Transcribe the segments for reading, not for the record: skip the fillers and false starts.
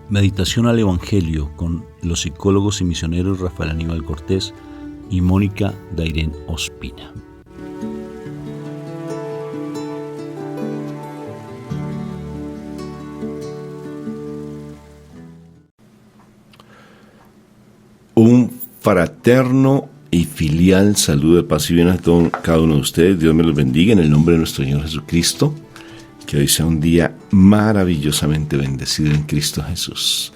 Meditación al Evangelio con los psicólogos y misioneros Rafael Aníbal Cortés y Mónica Dairén Ospina. Un fraterno y filial saludo de paz y bien a cada uno de ustedes. Dios me los bendiga en el nombre de nuestro Señor Jesucristo. Que hoy sea un día maravillosamente bendecido en Cristo Jesús.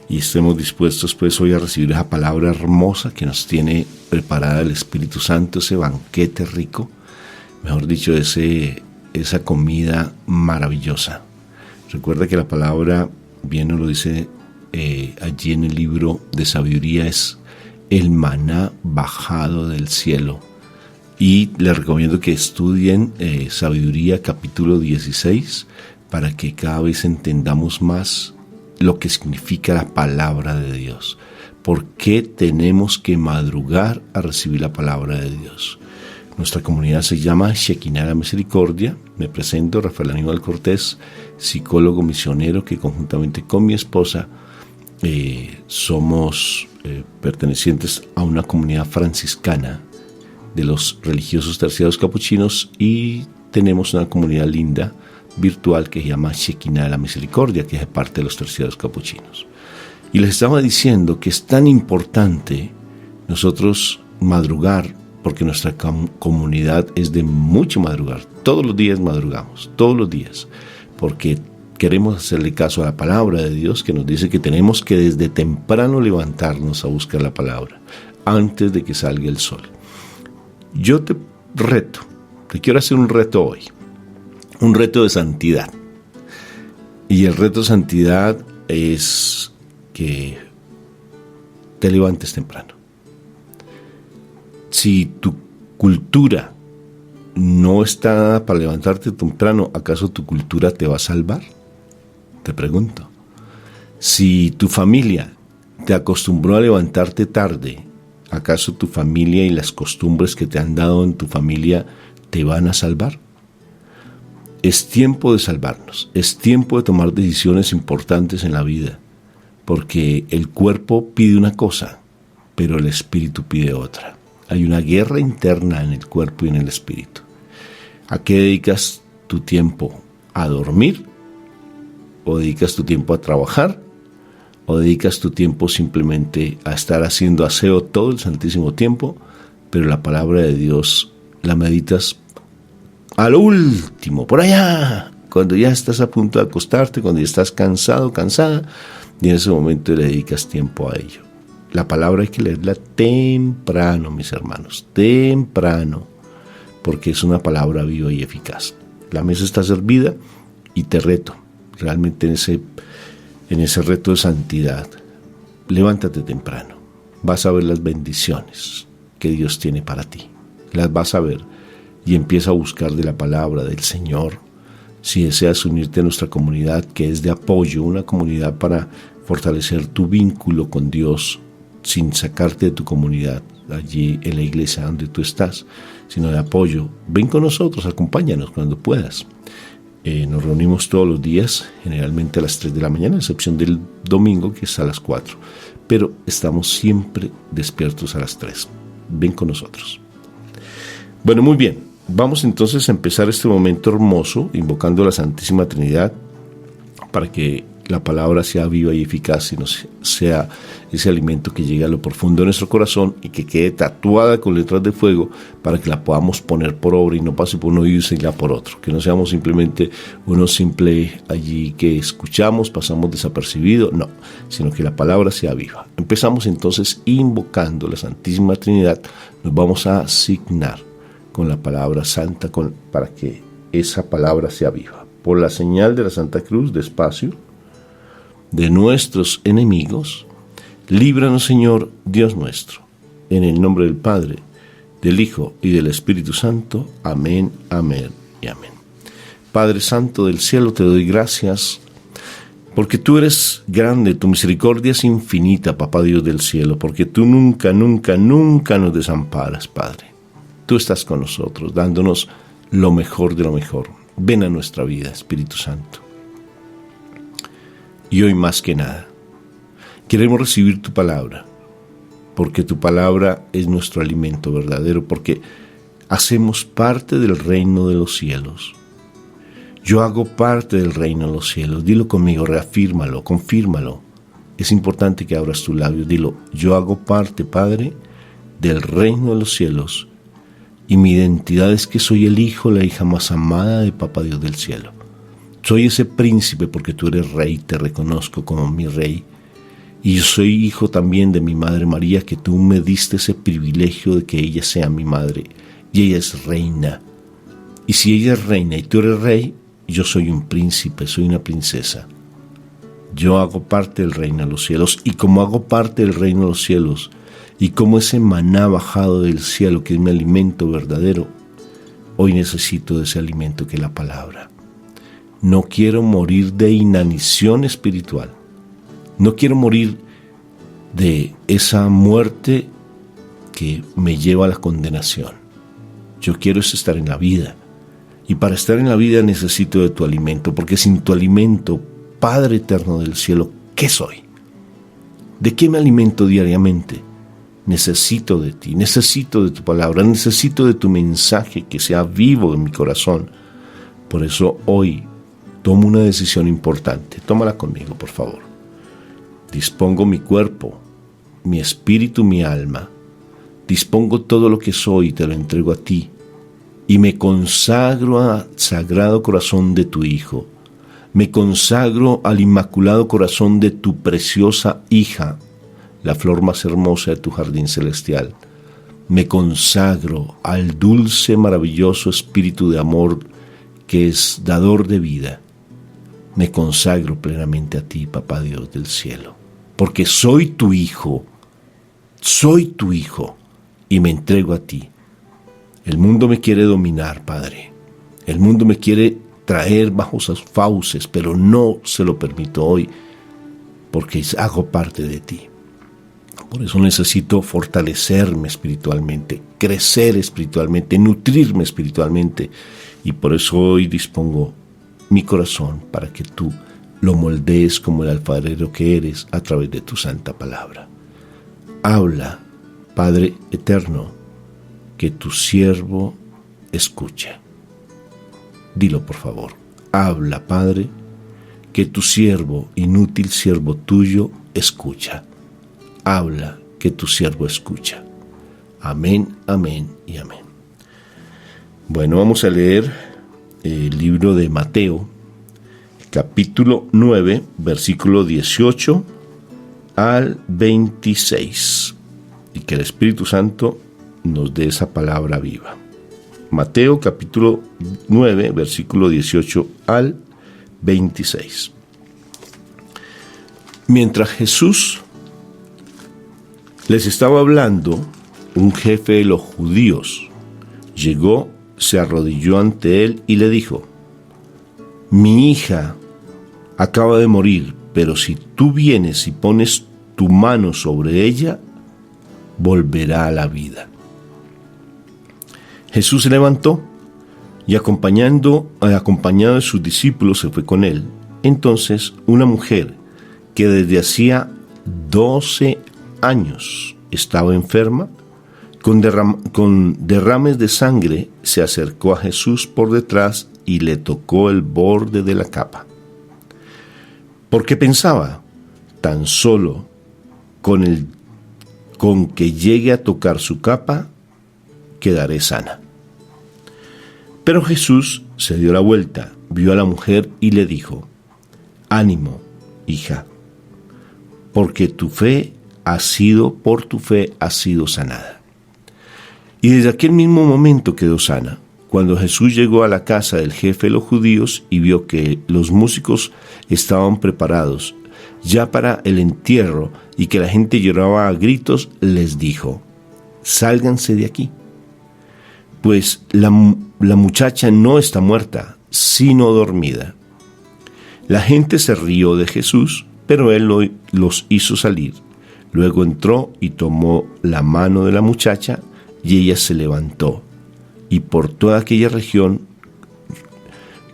Y estemos dispuestos pues hoy a recibir esa palabra hermosa que nos tiene preparada el Espíritu Santo, ese banquete rico, mejor dicho, esa comida maravillosa. Recuerda que la palabra, bien nos lo dice allí en el libro de sabiduría, es el maná bajado del cielo. Y les recomiendo que estudien Sabiduría capítulo 16 para que cada vez entendamos más lo que significa la palabra de Dios. ¿Por qué tenemos que madrugar a recibir la palabra de Dios? Nuestra comunidad se llama Shekinah la Misericordia. Me presento, Rafael Aníbal Cortés, psicólogo misionero que conjuntamente con mi esposa somos pertenecientes a una comunidad franciscana de los religiosos terciarios capuchinos y tenemos una comunidad linda virtual que se llama Shekinah la Misericordia, que es parte de los terciarios capuchinos. Y les estaba diciendo que es tan importante nosotros madrugar, porque nuestra comunidad es de mucho madrugar. Todos los días madrugamos, todos los días, porque queremos hacerle caso a la palabra de Dios que nos dice que tenemos que desde temprano levantarnos a buscar la palabra antes de que salga el sol. Yo te quiero hacer un reto hoy, un reto de santidad. Y el reto de santidad es que te levantes temprano. Si tu cultura no está para levantarte temprano, ¿acaso tu cultura te va a salvar? Te pregunto. Si tu familia te acostumbró a levantarte tarde, ¿acaso tu familia y las costumbres que te han dado en tu familia te van a salvar? Es tiempo de salvarnos, es tiempo de tomar decisiones importantes en la vida, porque el cuerpo pide una cosa, pero el espíritu pide otra. Hay una guerra interna en el cuerpo y en el espíritu. ¿A qué dedicas tu tiempo? ¿A dormir? ¿O dedicas tu tiempo a trabajar? ¿O dedicas tu tiempo simplemente a estar haciendo aseo todo el santísimo tiempo, pero la palabra de Dios la meditas a lo último, por allá, cuando ya estás a punto de acostarte, cuando ya estás cansado, cansada, y en ese momento le dedicas tiempo a ello? La palabra hay que leerla temprano, mis hermanos, temprano, porque es una palabra viva y eficaz. La mesa está servida y te reto, realmente en ese reto de santidad, levántate temprano, vas a ver las bendiciones que Dios tiene para ti, las vas a ver y empieza a buscar de la palabra del Señor. Si deseas unirte a nuestra comunidad que es de apoyo, una comunidad para fortalecer tu vínculo con Dios sin sacarte de tu comunidad, allí en la iglesia donde tú estás, sino de apoyo, ven con nosotros, acompáñanos cuando puedas. Nos reunimos todos los días, generalmente a las 3 de la mañana, a excepción del domingo que es a las 4. Pero estamos siempre despiertos a las 3. Ven con nosotros. Bueno, muy bien. Vamos entonces a empezar este momento hermoso, invocando a la Santísima Trinidad, para que la palabra sea viva y eficaz y nos sea ese alimento que llegue a lo profundo de nuestro corazón y que quede tatuada con letras de fuego para que la podamos poner por obra y no pase por un oído y salga por otro. Que no seamos simplemente unos simples allí que escuchamos, pasamos desapercibido, no, sino que la palabra sea viva. Empezamos entonces invocando la Santísima Trinidad, nos vamos a asignar con la palabra santa para que esa palabra sea viva. Por la señal de la Santa Cruz, despacio, de nuestros enemigos, líbranos, Señor, Dios nuestro, en el nombre del Padre, del Hijo y del Espíritu Santo. Amén, amén y amén. Padre Santo del cielo, te doy gracias porque tú eres grande, tu misericordia es infinita, Papá Dios del cielo, porque tú nunca, nunca, nunca nos desamparas, Padre. Tú estás con nosotros, dándonos lo mejor de lo mejor. Ven a nuestra vida, Espíritu Santo. Y hoy más que nada, queremos recibir tu palabra, porque tu palabra es nuestro alimento verdadero, porque hacemos parte del reino de los cielos. Yo hago parte del reino de los cielos. Dilo conmigo, reafírmalo, confírmalo. Es importante que abras tus labios. Dilo, yo hago parte, Padre, del reino de los cielos. Y mi identidad es que soy el hijo, la hija más amada de Papá Dios del cielo. Soy ese príncipe porque tú eres rey, te reconozco como mi rey. Y yo soy hijo también de mi Madre María, que tú me diste ese privilegio de que ella sea mi madre. Y ella es reina. Y si ella es reina y tú eres rey, yo soy un príncipe, soy una princesa. Yo hago parte del reino de los cielos. Y como hago parte del reino de los cielos, y como ese maná bajado del cielo, que es mi alimento verdadero, hoy necesito de ese alimento que es la palabra. No quiero morir de inanición espiritual. No quiero morir de esa muerte que me lleva a la condenación. Yo quiero estar en la vida. Y para estar en la vida necesito de tu alimento, porque sin tu alimento, Padre eterno del cielo, ¿qué soy? ¿De qué me alimento diariamente? Necesito de ti, necesito de tu palabra, necesito de tu mensaje que sea vivo en mi corazón. Por eso hoy tomo una decisión importante. Tómala conmigo, por favor. Dispongo mi cuerpo, mi espíritu, mi alma. Dispongo todo lo que soy y te lo entrego a ti. Y me consagro al sagrado corazón de tu Hijo. Me consagro al inmaculado corazón de tu preciosa hija, la flor más hermosa de tu jardín celestial. Me consagro al dulce, maravilloso espíritu de amor que es dador de vida. Me consagro plenamente a ti, Papá Dios del cielo, porque soy tu hijo y me entrego a ti. El mundo me quiere dominar, Padre. El mundo me quiere traer bajo sus fauces, pero no se lo permito hoy, porque hago parte de ti. Por eso necesito fortalecerme espiritualmente, crecer espiritualmente, nutrirme espiritualmente, y por eso hoy dispongo mi corazón para que tú lo moldees como el alfarero que eres a través de tu santa palabra. Habla, Padre eterno, que tu siervo escucha. Dilo, por favor. Habla, Padre, que tu siervo, inútil siervo tuyo, escucha. Habla, que tu siervo escucha. Amén, amén y amén. Bueno, vamos a leer el libro de Mateo, capítulo 9, versículo 18 al 26. Y que el Espíritu Santo nos dé esa palabra viva. Mateo capítulo 9, versículo 18 al 26. Mientras Jesús les estaba hablando, un jefe de los judíos llegó, se arrodilló ante él y le dijo: mi hija acaba de morir, pero si tú vienes y pones tu mano sobre ella, volverá a la vida. Jesús se levantó y acompañado de sus discípulos se fue con él. Entonces una mujer que desde hacía 12 años estaba enferma, con derrames de sangre, se acercó a Jesús por detrás y le tocó el borde de la capa. Porque pensaba, tan solo con que llegue a tocar su capa, quedaré sana. Pero Jesús se dio la vuelta, vio a la mujer y le dijo: ánimo, hija, porque por tu fe has sido sanada. Y desde aquel mismo momento quedó sana. Cuando Jesús llegó a la casa del jefe de los judíos y vio que los músicos estaban preparados ya para el entierro y que la gente lloraba a gritos, les dijo: sálganse de aquí, pues la muchacha no está muerta, sino dormida. La gente se rió de Jesús, pero él los hizo salir. Luego entró y tomó la mano de la muchacha, y ella se levantó. Y por toda aquella región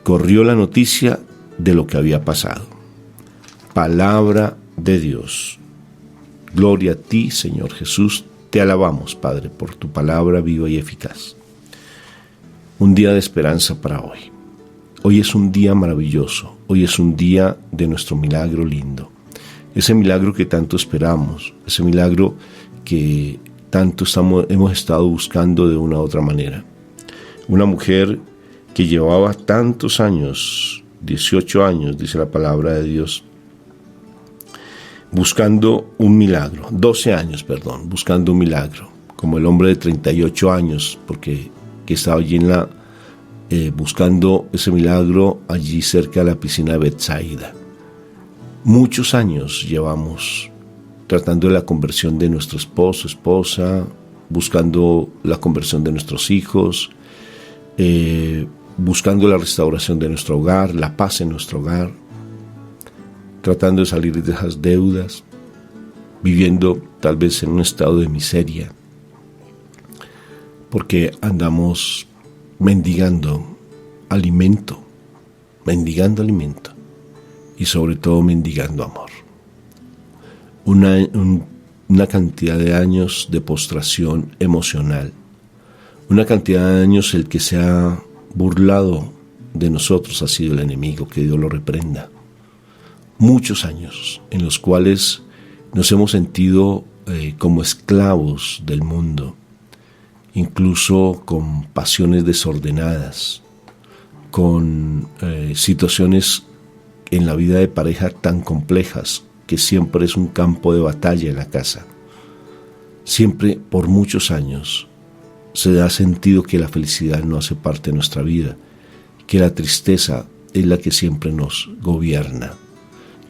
corrió la noticia de lo que había pasado. palabra de Dios. Gloria a ti, Señor Jesús. Te alabamos, Padre, por tu palabra viva y eficaz. Un día de esperanza para hoy. Hoy es un día maravilloso. Hoy es un día de nuestro milagro lindo. Ese milagro que tanto esperamos. Ese milagro que tanto hemos estado buscando de una u otra manera. Una mujer que llevaba tantos años, 18 años, dice la palabra de Dios, buscando un milagro, 12 años, buscando un milagro, como el hombre de 38 años, que estaba allí buscando ese milagro allí cerca de la piscina de Betsaida. Muchos años llevamos tratando de la conversión de nuestro esposo, esposa, buscando la conversión de nuestros hijos, buscando la restauración de nuestro hogar, la paz en nuestro hogar, tratando de salir de esas deudas, viviendo tal vez en un estado de miseria, porque andamos mendigando alimento y sobre todo mendigando amor. Una cantidad de años de postración emocional, una cantidad de años el que se ha burlado de nosotros ha sido el enemigo, que Dios lo reprenda. Muchos años en los cuales nos hemos sentido como esclavos del mundo, incluso con pasiones desordenadas, con situaciones en la vida de pareja tan complejas que siempre es un campo de batalla en la casa. Siempre, por muchos años, se ha sentido que la felicidad no hace parte de nuestra vida, que la tristeza es la que siempre nos gobierna,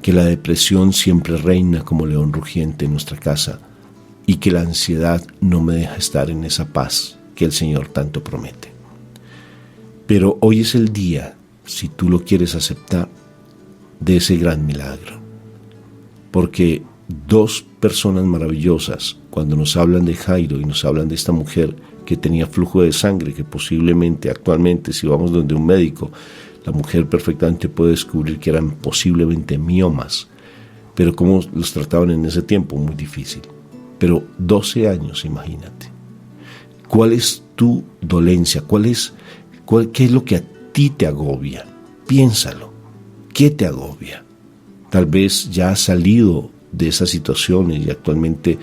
que la depresión siempre reina como león rugiente en nuestra casa y que la ansiedad no me deja estar en esa paz que el Señor tanto promete. Pero hoy es el día, si tú lo quieres aceptar, de ese gran milagro. Porque dos personas maravillosas, cuando nos hablan de Jairo y nos hablan de esta mujer que tenía flujo de sangre, que posiblemente actualmente, si vamos donde un médico, la mujer perfectamente puede descubrir que eran posiblemente miomas, pero cómo los trataban en ese tiempo, muy difícil. Pero 12 años, imagínate. ¿Cuál es tu dolencia? ¿Qué es lo que a ti te agobia? Piénsalo. ¿Qué te agobia? Tal vez ya has salido de esas situaciones y actualmente,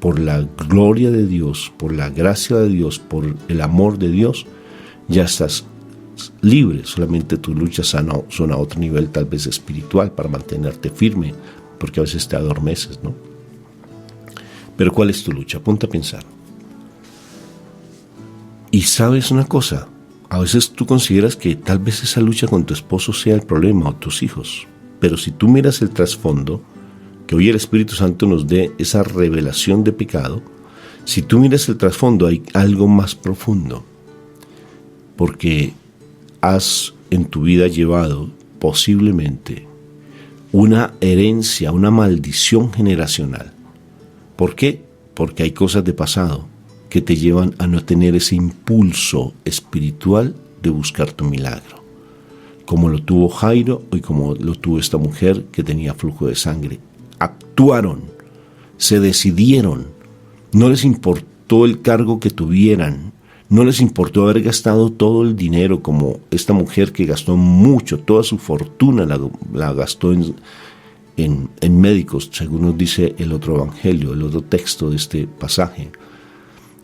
por la gloria de Dios, por la gracia de Dios, por el amor de Dios, ya estás libre. Solamente tus luchas son a otro nivel, tal vez espiritual, para mantenerte firme, porque a veces te adormeces, ¿no? Pero ¿cuál es tu lucha? Ponte a pensar. Y sabes una cosa, a veces tú consideras que tal vez esa lucha con tu esposo sea el problema o tus hijos, pero si tú miras el trasfondo, que hoy el Espíritu Santo nos dé esa revelación de pecado, si tú miras el trasfondo hay algo más profundo, porque has en tu vida llevado posiblemente una herencia, una maldición generacional. ¿Por qué? Porque hay cosas de pasado que te llevan a no tener ese impulso espiritual de buscar tu milagro, como lo tuvo Jairo y como lo tuvo esta mujer que tenía flujo de sangre. Actuaron, se decidieron, no les importó el cargo que tuvieran, no les importó haber gastado todo el dinero, como esta mujer que gastó mucho, toda su fortuna la gastó en médicos, según nos dice el otro evangelio, el otro texto de este pasaje.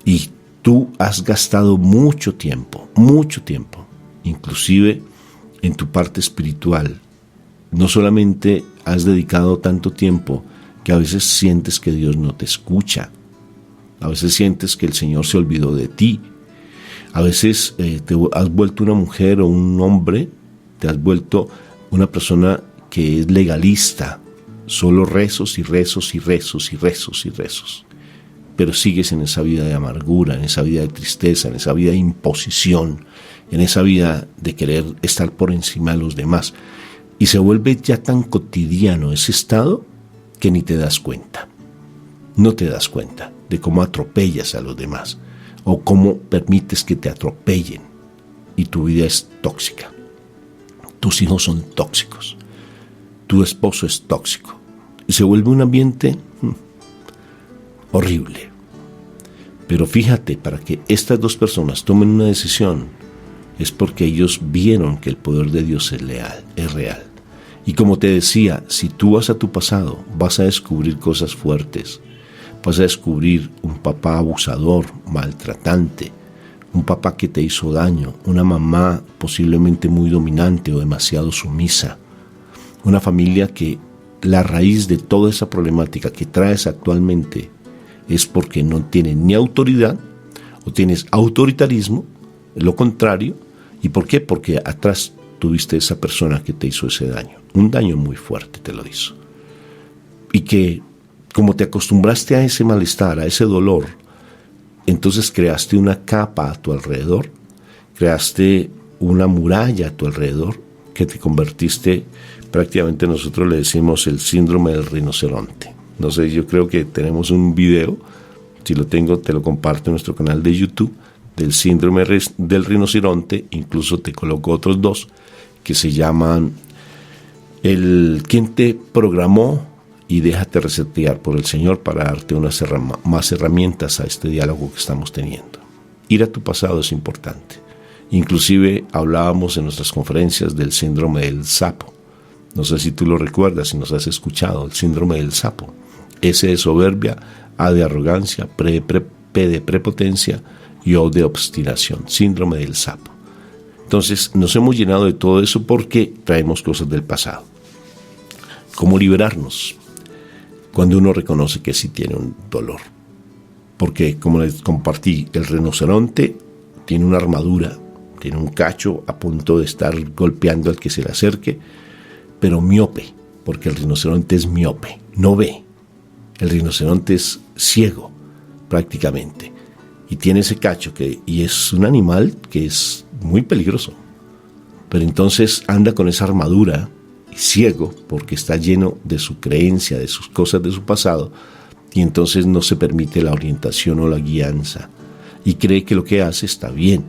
Y tú has gastado mucho tiempo, inclusive en tu parte espiritual. No solamente has dedicado tanto tiempo que a veces sientes que Dios no te escucha, a veces sientes que el Señor se olvidó de ti, a veces te has vuelto una mujer o un hombre, te has vuelto una persona que es legalista, solo rezos y rezos y rezos y rezos y rezos. Pero sigues en esa vida de amargura, en esa vida de tristeza, en esa vida de imposición, en esa vida de querer estar por encima de los demás. Y se vuelve ya tan cotidiano ese estado que ni te das cuenta. No te das cuenta de cómo atropellas a los demás o cómo permites que te atropellen. Y tu vida es tóxica. Tus hijos son tóxicos. tu esposo es tóxico. Y se vuelve un ambiente horrible. Pero fíjate, para que estas dos personas tomen una decisión, es porque ellos vieron que el poder de Dios es real. Y como te decía, si tú vas a tu pasado, vas a descubrir cosas fuertes. Vas a descubrir un papá abusador, maltratante, un papá que te hizo daño, una mamá posiblemente muy dominante o demasiado sumisa, una familia que la raíz de toda esa problemática que traes actualmente es porque no tienes ni autoridad o tienes autoritarismo, lo contrario. ¿Y por qué? Porque atrás tuviste esa persona que te hizo ese daño, un daño muy fuerte te lo hizo. Y que como te acostumbraste a ese malestar, a ese dolor, entonces creaste una capa a tu alrededor, creaste una muralla a tu alrededor, que te convertiste, prácticamente nosotros le decimos el síndrome del rinoceronte. No sé, yo creo que tenemos un video, si lo tengo te lo comparto en nuestro canal de YouTube, del síndrome del rinoceronte. Incluso te coloco otros dos que se llaman ¿Quién te programó? Y déjate resetear por el Señor, para darte más herramientas a este diálogo que estamos teniendo. Ir a tu pasado es importante. Inclusive hablábamos en nuestras conferencias del síndrome del sapo. No sé si tú lo recuerdas, si nos has escuchado, el síndrome del sapo. S de soberbia, A de arrogancia, P de prepotencia y O de obstinación. Síndrome del sapo. Entonces nos hemos llenado de todo eso porque traemos cosas del pasado. ¿Cómo liberarnos? Cuando uno reconoce que sí tiene un dolor. Porque, como les compartí, el rinoceronte tiene una armadura, tiene un cacho a punto de estar golpeando al que se le acerque, pero miope, porque el rinoceronte es miope, no ve. El rinoceronte es ciego, prácticamente, y tiene ese cacho y es un animal que es muy peligroso. Pero entonces anda con esa armadura, ciego, porque está lleno de su creencia, de sus cosas de su pasado, y entonces no se permite la orientación o la guianza, y cree que lo que hace está bien,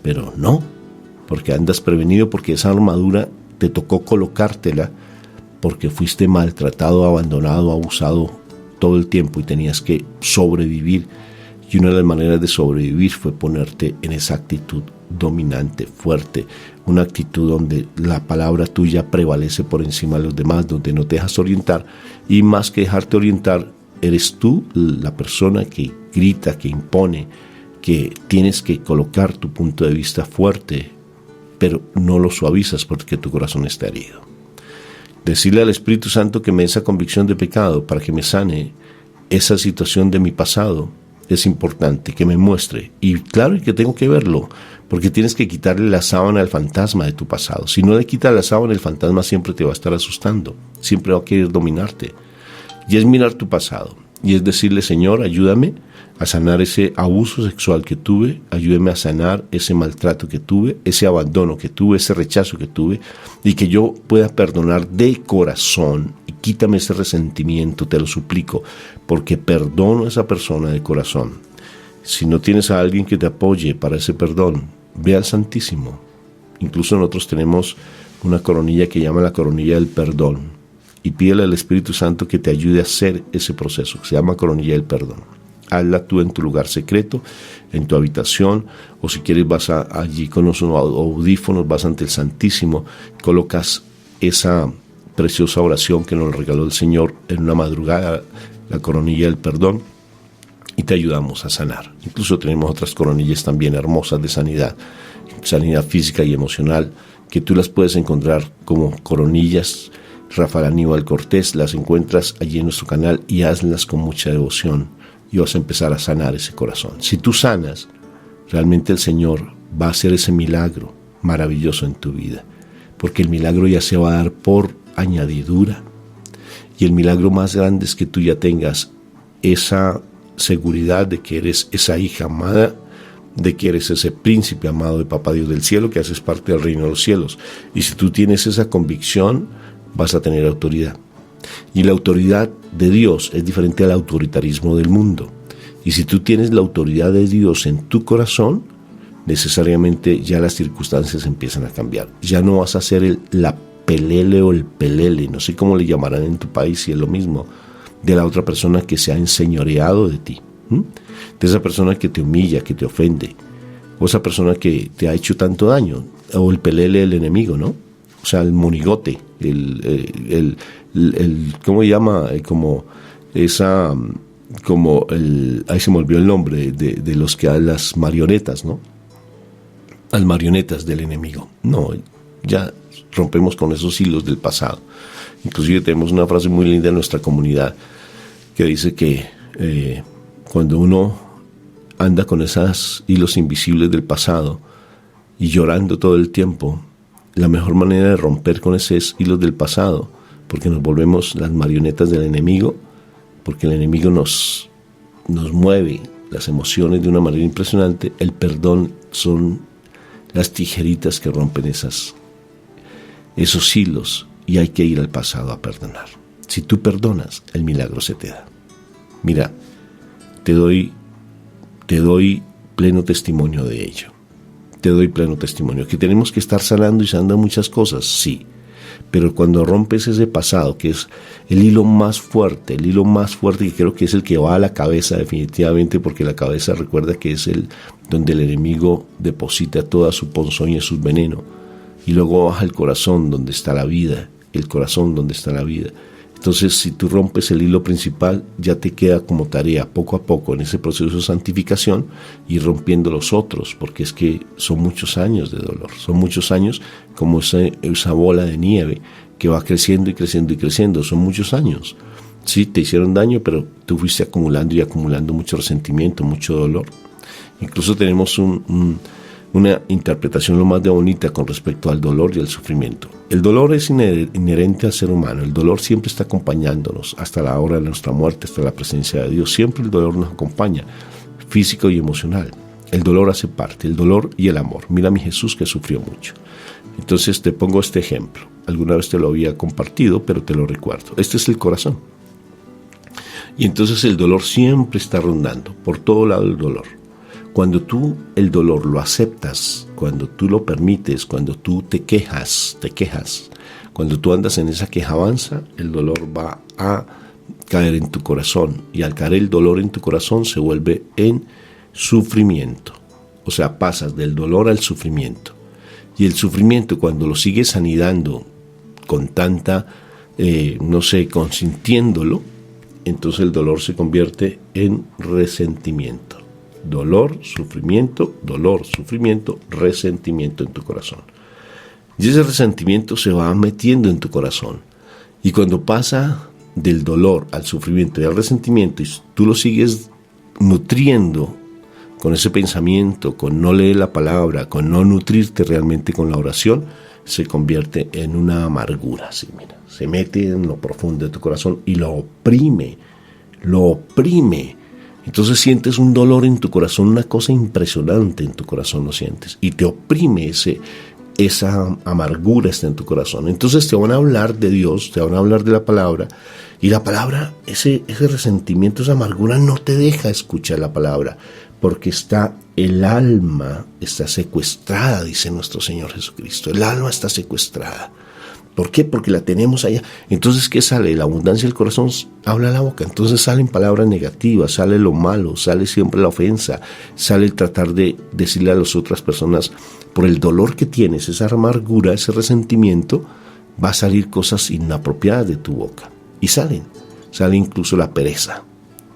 pero no, porque andas prevenido, porque esa armadura te tocó colocártela porque fuiste maltratado, abandonado, abusado todo el tiempo y tenías que sobrevivir, y una de las maneras de sobrevivir fue ponerte en esa actitud dominante, fuerte, una actitud donde la palabra tuya prevalece por encima de los demás, donde no te dejas orientar, y más que dejarte orientar, eres tú la persona que grita, que impone, que tienes que colocar tu punto de vista fuerte, pero no lo suavizas porque tu corazón está herido. Decirle al Espíritu Santo que me dé esa convicción de pecado para que me sane esa situación de mi pasado es importante, que me muestre. Y claro que tengo que verlo, porque tienes que quitarle la sábana al fantasma de tu pasado. Si no le quitas la sábana, el fantasma siempre te va a estar asustando, siempre va a querer dominarte. Y es mirar tu pasado, y es decirle: Señor, ayúdame a sanar ese abuso sexual que tuve, ayúdame a sanar ese maltrato que tuve, ese abandono que tuve, ese rechazo que tuve, y que yo pueda perdonar de corazón, y quítame ese resentimiento, te lo suplico, porque perdono a esa persona de corazón. Si no tienes a alguien que te apoye para ese perdón, ve al Santísimo. Incluso nosotros tenemos una coronilla que llama la coronilla del perdón, y pídele al Espíritu Santo que te ayude a hacer ese proceso, que se llama coronilla del perdón. Hazla tú en tu lugar secreto, en tu habitación, o si quieres vas allí con los audífonos, vas ante el Santísimo, colocas esa preciosa oración que nos regaló el Señor en una madrugada, la coronilla del perdón, y te ayudamos a sanar. Incluso tenemos otras coronillas también hermosas de sanidad física y emocional, que tú las puedes encontrar como coronillas Rafael Aníbal Cortés. Las encuentras allí en nuestro canal y hazlas con mucha devoción, y vas a empezar a sanar ese corazón. Si tú sanas, realmente el Señor va a hacer ese milagro maravilloso en tu vida, porque el milagro ya se va a dar por añadidura, y el milagro más grande es que tú ya tengas esa seguridad de que eres esa hija amada, de que eres ese príncipe amado de Papá Dios del cielo, que haces parte del reino de los cielos. Y si tú tienes esa convicción, vas a tener autoridad. Y la autoridad de Dios es diferente al autoritarismo del mundo. Y si tú tienes la autoridad de Dios en tu corazón, necesariamente ya las circunstancias empiezan a cambiar. Ya no vas a ser la pelele o el pelele, no sé cómo le llamarán en tu país, si es lo mismo, de la otra persona que se ha enseñoreado de ti, de esa persona que te humilla, que te ofende, o esa persona que te ha hecho tanto daño, o el pelele del enemigo, ¿no? O sea, el monigote, ¿cómo se llama? Ahí se me olvidó el nombre de los que dan las marionetas, ¿no? Las marionetas del enemigo. No, ya rompemos con esos hilos del pasado. Inclusive tenemos una frase muy linda en nuestra comunidad que dice que cuando uno anda con esos hilos invisibles del pasado y llorando todo el tiempo, la mejor manera de romper con esos hilos del pasado, porque nos volvemos las marionetas del enemigo, porque el enemigo nos mueve las emociones de una manera impresionante. El perdón son las tijeritas que rompen esos hilos, y hay que ir al pasado a perdonar. Si tú perdonas, el milagro se te da. Mira, te doy pleno testimonio de ello. Te doy pleno testimonio. Que tenemos que estar sanando y sanando muchas cosas, sí. Pero cuando rompes ese pasado, que es el hilo más fuerte que creo que es el que va a la cabeza definitivamente, porque la cabeza, recuerda que es donde el enemigo deposita toda su ponzoña y su veneno, y luego baja el corazón donde está la vida, el corazón donde está la vida. Entonces, si tú rompes el hilo principal, ya te queda como tarea poco a poco en ese proceso de santificación ir rompiendo los otros, porque es que son muchos años de dolor, son muchos años como esa bola de nieve que va creciendo y creciendo y creciendo, son muchos años. Sí, te hicieron daño, pero tú fuiste acumulando y acumulando mucho resentimiento, mucho dolor. Incluso tenemos una interpretación lo más de bonita con respecto al dolor y al sufrimiento. El dolor es inherente al ser humano. El dolor siempre está acompañándonos hasta la hora de nuestra muerte, hasta la presencia de Dios. Siempre el dolor nos acompaña, físico y emocional. El dolor hace parte, el dolor y el amor. Mira a mi Jesús que sufrió mucho. Entonces te pongo este ejemplo. Alguna vez te lo había compartido, pero te lo recuerdo. Este es el corazón. Y entonces el dolor siempre está rondando, por todo lado el dolor. Cuando tú el dolor lo aceptas, cuando tú lo permites, cuando tú te quejas, cuando tú andas en esa quejabanza, el dolor va a caer en tu corazón. Y al caer el dolor en tu corazón se vuelve en sufrimiento. O sea, pasas del dolor al sufrimiento. Y el sufrimiento, cuando lo sigues anidando con tanta, consintiéndolo, entonces el dolor se convierte en resentimiento. Dolor, sufrimiento, resentimiento en tu corazón. Y ese resentimiento se va metiendo en tu corazón. Y cuando pasa del dolor al sufrimiento y al resentimiento, y tú lo sigues nutriendo con ese pensamiento, con no leer la palabra, con no nutrirte realmente con la oración, se convierte en una amargura. ¿Sí? Mira, se mete en lo profundo de tu corazón y lo oprime. Entonces sientes un dolor en tu corazón, una cosa impresionante en tu corazón lo sientes, y te oprime esa amargura está en tu corazón. Entonces te van a hablar de Dios, te van a hablar de la palabra, y la palabra, ese resentimiento, esa amargura no te deja escuchar la palabra, porque el alma está secuestrada, dice nuestro Señor Jesucristo. El alma está secuestrada. ¿Por qué? Porque la tenemos allá. Entonces, ¿qué sale? La abundancia del corazón habla la boca. Entonces salen palabras negativas, sale lo malo, sale siempre la ofensa, sale el tratar de decirle a las otras personas, por el dolor que tienes, esa amargura, ese resentimiento, va a salir cosas inapropiadas de tu boca. Y sale incluso la pereza.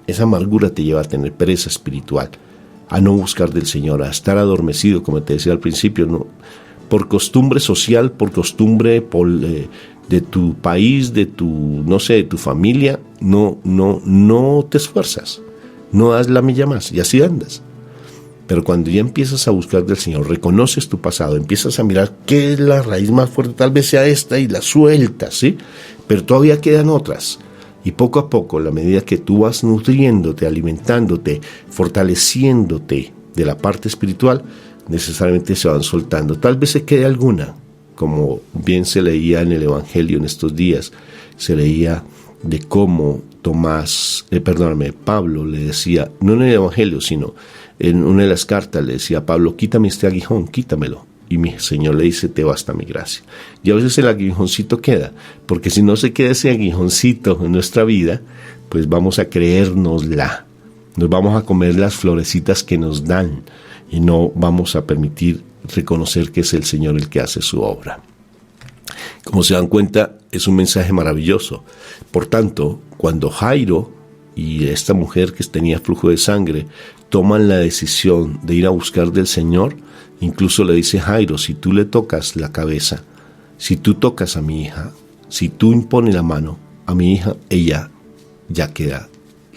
Esa amargura te lleva a tener pereza espiritual, a no buscar del Señor, a estar adormecido, como te decía al principio, no, por costumbre social, por costumbre de tu país, de tu familia, no te esfuerzas, no das la milla más, y así andas. Pero cuando ya empiezas a buscar del Señor, reconoces tu pasado, empiezas a mirar qué es la raíz más fuerte, tal vez sea esta, y la sueltas, ¿sí? Pero todavía quedan otras. Y poco a poco, a la medida que tú vas nutriéndote, alimentándote, fortaleciéndote de la parte espiritual, necesariamente se van soltando. Tal vez se quede alguna, como bien se leía en el Evangelio en estos días, se leía de cómo Pablo le decía, no en el Evangelio, sino en una de las cartas le decía a Pablo, quítame este aguijón, quítamelo. y mi Señor le dice, te basta mi gracia. Y a veces el aguijoncito queda, porque si no se queda ese aguijoncito en nuestra vida, pues vamos a creérnosla, nos vamos a comer las florecitas que nos dan y no vamos a permitir reconocer que es el Señor el que hace su obra. Como se dan cuenta, es un mensaje maravilloso. Por tanto, cuando Jairo y esta mujer que tenía flujo de sangre toman la decisión de ir a buscar del Señor, incluso le dice Jairo, si tú le tocas la cabeza, si tú tocas a mi hija, si tú impones la mano a mi hija, ella ya queda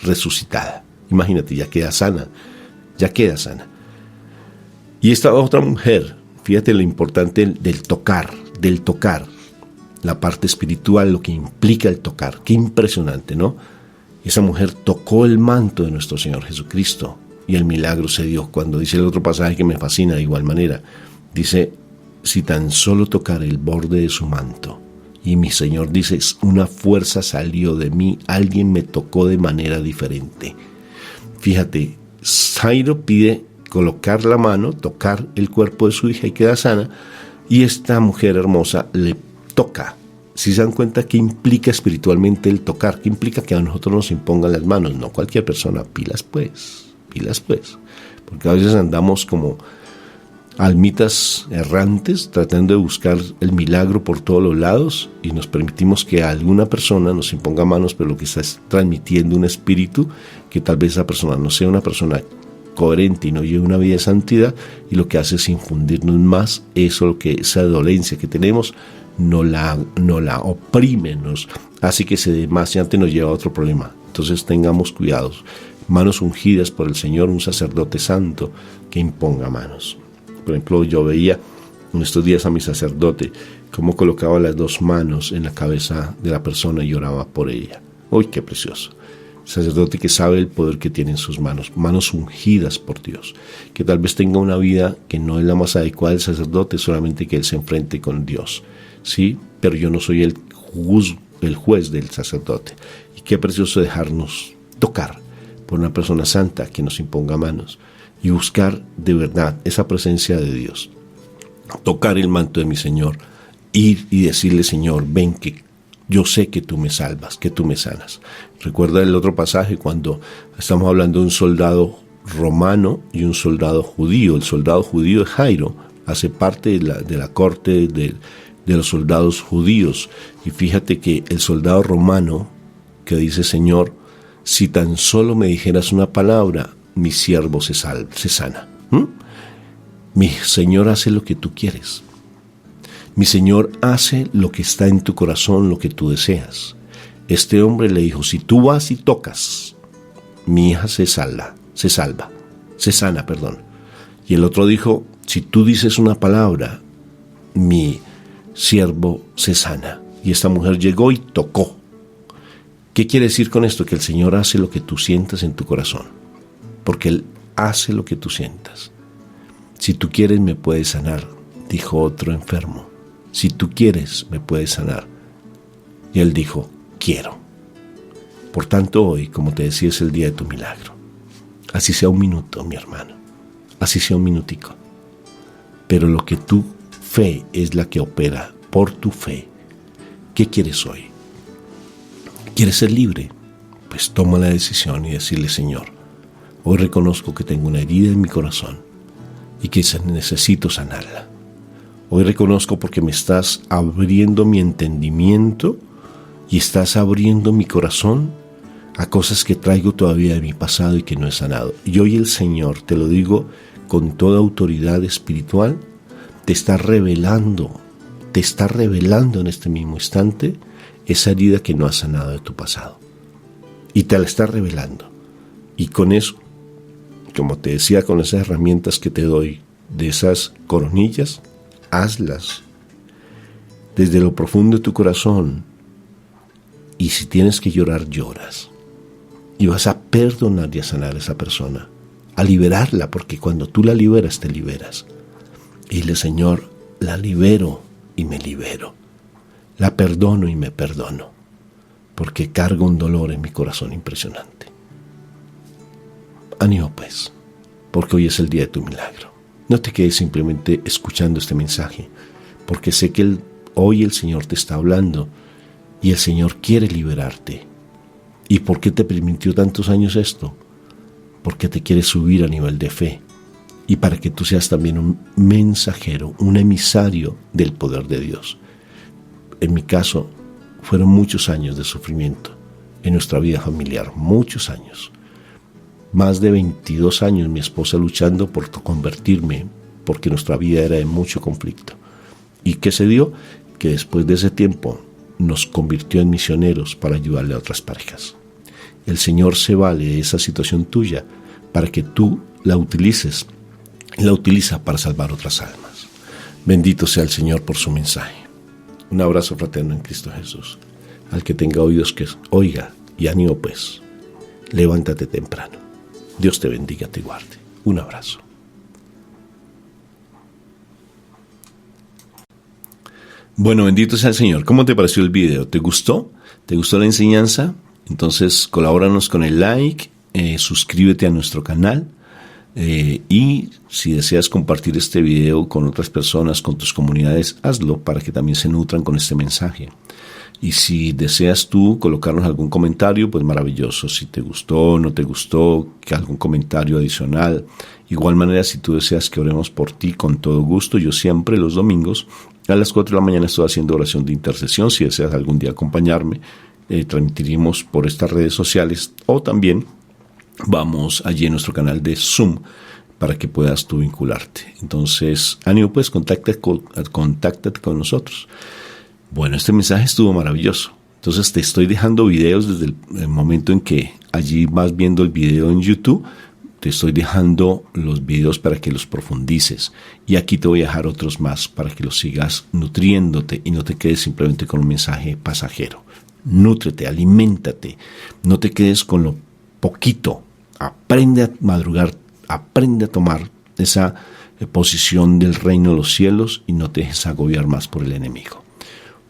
resucitada. Imagínate, ya queda sana, ya queda sana. Y esta otra mujer, fíjate lo importante del tocar, la parte espiritual, lo que implica el tocar. Qué impresionante, ¿no? Esa mujer tocó el manto de nuestro Señor Jesucristo y el milagro se dio. Cuando dice el otro pasaje que me fascina de igual manera, dice, si tan solo tocar el borde de su manto, y mi Señor dice, una fuerza salió de mí, alguien me tocó de manera diferente. Fíjate, Jairo pide colocar la mano, tocar el cuerpo de su hija y queda sana, y esta mujer hermosa le toca. Si se dan cuenta qué implica espiritualmente el tocar, qué implica que a nosotros nos impongan las manos, no cualquier persona, pilas pues, porque a veces andamos como almitas errantes tratando de buscar el milagro por todos los lados y nos permitimos que alguna persona nos imponga manos, pero lo que está es transmitiendo un espíritu que tal vez esa persona no sea una persona coherente y no lleve una vida de santidad, y lo que hace es infundirnos más eso, que esa dolencia que tenemos no la oprime, nos hace que se demasiado nos lleva a otro problema. Entonces tengamos cuidados, manos ungidas por el Señor, un sacerdote santo que imponga manos. Por ejemplo, yo veía en estos días a mi sacerdote cómo colocaba las dos manos en la cabeza de la persona y oraba por ella. ¡Uy, qué precioso! Sacerdote que sabe el poder que tiene en sus manos, manos ungidas por Dios, que tal vez tenga una vida que no es la más adecuada del sacerdote, solamente que él se enfrente con Dios, ¿sí? Pero yo no soy el juez del sacerdote. Y qué precioso dejarnos tocar por una persona santa que nos imponga manos y buscar de verdad esa presencia de Dios, tocar el manto de mi Señor, ir y decirle, Señor, ven que yo sé que tú me salvas, que tú me sanas. Recuerda el otro pasaje cuando estamos hablando de un soldado romano y un soldado judío. El soldado judío de Jairo hace parte de la corte de los soldados judíos. Y fíjate que el soldado romano que dice, Señor, si tan solo me dijeras una palabra, mi siervo se sana. Mi Señor hace lo que tú quieres. Mi Señor hace lo que está en tu corazón, lo que tú deseas. Este hombre le dijo, si tú vas y tocas, mi hija se sana. Y el otro dijo, si tú dices una palabra, mi siervo se sana. Y esta mujer llegó y tocó. ¿Qué quiere decir con esto? Que el Señor hace lo que tú sientas en tu corazón, porque Él hace lo que tú sientas. Si tú quieres, me puedes sanar, dijo otro enfermo. Si tú quieres, me puedes sanar. Y él dijo, quiero. Por tanto, hoy, como te decía, es el día de tu milagro. Así sea un minuto, mi hermano. Así sea un minutico. Pero lo que tu fe es la que opera por tu fe. ¿Qué quieres hoy? ¿Quieres ser libre? Pues toma la decisión y decirle, Señor, hoy reconozco que tengo una herida en mi corazón y que necesito sanarla. Hoy reconozco porque me estás abriendo mi entendimiento y estás abriendo mi corazón a cosas que traigo todavía de mi pasado y que no he sanado. Y hoy el Señor, te lo digo con toda autoridad espiritual, te está revelando en este mismo instante esa herida que no has sanado de tu pasado. Y te la está revelando. Y con eso, como te decía, con esas herramientas que te doy, de esas coronillas, hazlas desde lo profundo de tu corazón, y si tienes que llorar, lloras, y vas a perdonar y a sanar a esa persona, a liberarla, porque cuando tú la liberas, te liberas. Y dile, Señor, la libero y me libero, la perdono y me perdono, porque cargo un dolor en mi corazón impresionante. Ánimo pues, porque hoy es el día de tu milagro. No te quedes simplemente escuchando este mensaje, porque sé que hoy el Señor te está hablando y el Señor quiere liberarte. ¿Y por qué te permitió tantos años esto? Porque te quiere subir a nivel de fe y para que tú seas también un mensajero, un emisario del poder de Dios. En mi caso, fueron muchos años de sufrimiento en nuestra vida familiar, muchos años. Más de 22 años mi esposa luchando por convertirme, porque nuestra vida era de mucho conflicto. ¿Y qué se dio? Que después de ese tiempo nos convirtió en misioneros para ayudarle a otras parejas. El Señor se vale de esa situación tuya para que tú la utilices. La utiliza para salvar otras almas. Bendito sea el Señor por su mensaje. Un abrazo fraterno en Cristo Jesús. Al que tenga oídos que oiga, y ánimo pues, levántate temprano. Dios te bendiga, te guarde. Un abrazo. Bueno, bendito sea el Señor. ¿Cómo te pareció el video? ¿Te gustó? ¿Te gustó la enseñanza? Entonces colabóranos con el like, suscríbete a nuestro canal y si deseas compartir este video con otras personas, con tus comunidades, hazlo para que también se nutran con este mensaje. Y si deseas tú colocarnos algún comentario, pues maravilloso. Si te gustó, no te gustó, que algún comentario adicional. Igual manera, si tú deseas que oremos por ti, con todo gusto. Yo siempre los domingos a las 4 de la mañana estoy haciendo oración de intercesión. Si deseas algún día acompañarme, transmitiremos por estas redes sociales o también vamos allí en nuestro canal de Zoom para que puedas tú vincularte. Entonces, ánimo pues, contáctate con nosotros. Bueno, este mensaje estuvo maravilloso. Entonces te estoy dejando videos desde el momento en que allí vas viendo el video en YouTube. Te estoy dejando los videos para que los profundices. Y aquí te voy a dejar otros más para que los sigas nutriéndote y no te quedes simplemente con un mensaje pasajero. Nútrete, aliméntate. No te quedes con lo poquito. Aprende a madrugar, aprende a tomar esa posición del reino de los cielos y no te dejes agobiar más por el enemigo.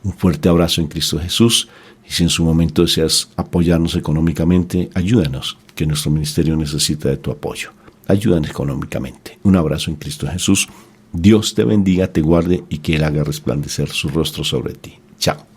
Un fuerte abrazo en Cristo Jesús y si en su momento deseas apoyarnos económicamente, ayúdanos, que nuestro ministerio necesita de tu apoyo. Ayúdanos económicamente. Un abrazo en Cristo Jesús. Dios te bendiga, te guarde y que Él haga resplandecer su rostro sobre ti. Chao.